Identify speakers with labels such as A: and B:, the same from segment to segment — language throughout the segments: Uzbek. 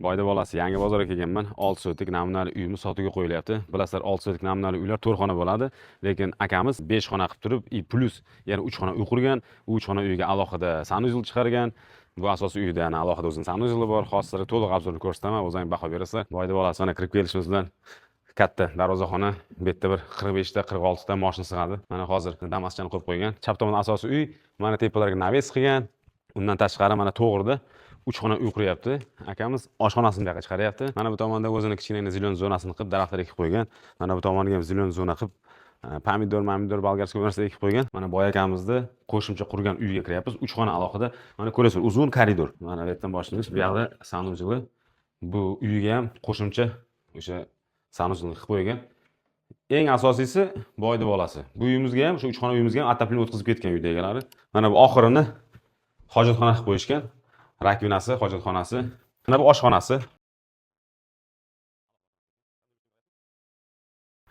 A: Boyda bolasi, yangi bozorga kelganman. 6 so'tlik namunali uyimiz sotuvga qo'yilyapti. Bilasizlar, 6 so'tlik namunali uylar 4 xona bo'ladi, lekin akamiz 5 xona qilib turib, plus yana 3 xona uy qurgan. U 3 xona uyga alohida sanuzel chiqargan. Bu asosiy uyda yana alohida o'zining sanuzeli bor. Xoslari to'liq obzorni ko'rsataman, o'zingiz baho berasizlar. Boyda bolasi, mana kirib kelishimiz bilan katta darvozaxona, bu yerda bir 45 ta 46 ta mashina sig'adi. Mana hozir damaschani qo'yib qo'ygan. Chap tomon asosiy uy, mana tepalariga naves qilgan. Undan tashqari mana to'g'rida 3 xona uy quryapti. Akamiz oshxonasini bu yoqqa chiqaryapti. Mana bu tomonda o'zini kichkina zilon zonasini qilib daraxtlar ekib qo'ygan. Mana bu tomoniga ham zilon zona qilib pomidor, bolgarskiy narsa ekib qo'ygan. Mana boy akamizni qo'shimcha qurgan uyga kiryapmiz. 3 xona alohida. Mana ko'rasiz, uzun koridor. Mana bu yerdan boshlaymiz. Bu yoqda sanuzeli. Bu uyga ham qo'shimcha o'sha sanuzelni qilib qo'ygan. Eng asosiysi boyda bolasi. Bu uyimizga ham, o'sha 3 xona uyimizga ham отопление o'tkazib ketgan uyda egalari. Mana bu oxirini hojatxona qilib qo'yishgan. Rakvinasi, hojatxonasi. Mana bu oshxonasi.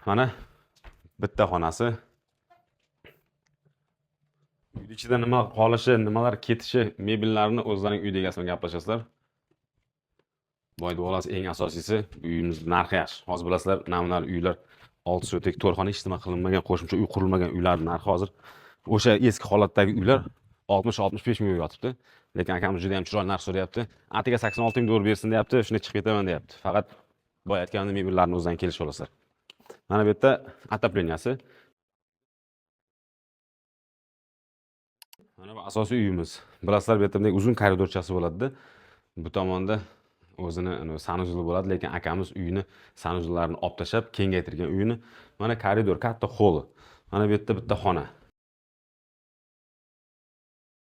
A: Mana bitta xonasi. Uyning ichida nima qolishi, nimalar ketishi, mebellarni o'zlarining uyda egasi bilan gaplashasizlar. Boyda bolasi eng asosiysi uyimiz narxi yaxshi. Hozir bilasizlar, namunali uylar 6 so'tlik 4 xona hech nima qilinmagan, qo'shimcha uy qurilmagan uylarning narxi hozir o'sha eski holatdagi uylar 60-65 ming yotibdi. Lekin akamiz juda ham chiroyli narx so'rayapti. Atiga 86 ming dollar bersin deyapti, shunday chiqib ketaman deyapti. Faqat boya aytganimdek mebellarni o'zidan kelishib olasizlar. Mana bu yerda отопленияsi. Mana bu asosiy uyimiz. Bilasizlar, bu yerda uzun koridorchasi bo'ladi-da. Bu tomonda o'zini sanuzeli bo'ladi, lekin akamiz uyini sanuzellarini olib tashlab kengaytirgan uyini. Mana koridor, katta holi. Mana bu yerda bitta xona.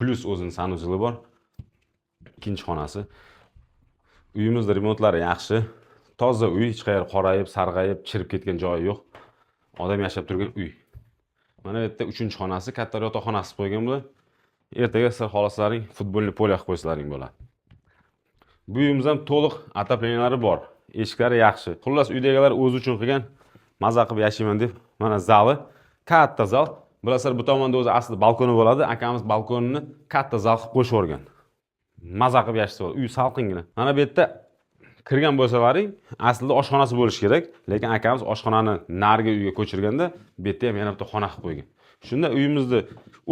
A: Plus o'zining sanuzeli bor. Ikkinchi xonasi. Uyimizda remontlari yaxshi. Toza uy, hech qayerda qorayib, sarg'ayib, chirib ketgan joyi yo'q. Odam yashab turgan uy. Mana bu yerda 3-xonasi, katta yotoqxonasi qo'ygan bular. Ertaga siz xohlaslaring futbolni polya qilib qo'ysalaring bo'ladi. Bu uyimiz ham to'liq отоплениялari bor. Eshiklari yaxshi. Xullas, uyda egalar o'zi uchun qilgan, maza qilib yashayman deb, mana zali, katta zal. Bilasizlar, bu tomonda o'zi aslida balkoni bo'ladi. Akamiz balkonini katta zal qilib qo'yib yuborgan. Maza qilib yashaysa bo'ladi. Uy salqingina. Mana bu yerda kirgan bo'lsalaring, aslida oshxonasi bo'lishi kerak, lekin akamiz oshxonani narigi uyga ko'chirganda, bu yerda ham yana bitta xona qilib qo'ygan. Shunda uyimizda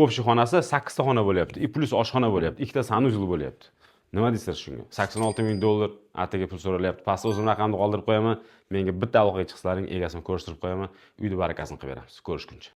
A: общий xonasi 8 ta xona bo'lyapti. Plus oshxona bo'lyapti. 2 ta sanuzel bo'lyapti. Nima deysizlar shunga? 86 ming dollar ataga pul so'ralyapti. Pastda o'zim raqamni qoldirib qo'yaman. Menga bitta aloqaga chiqsalaring, egasini ko'rishtirib qo'yaman. Uyda barakasini qilib beramiz. Ko'rishguncha.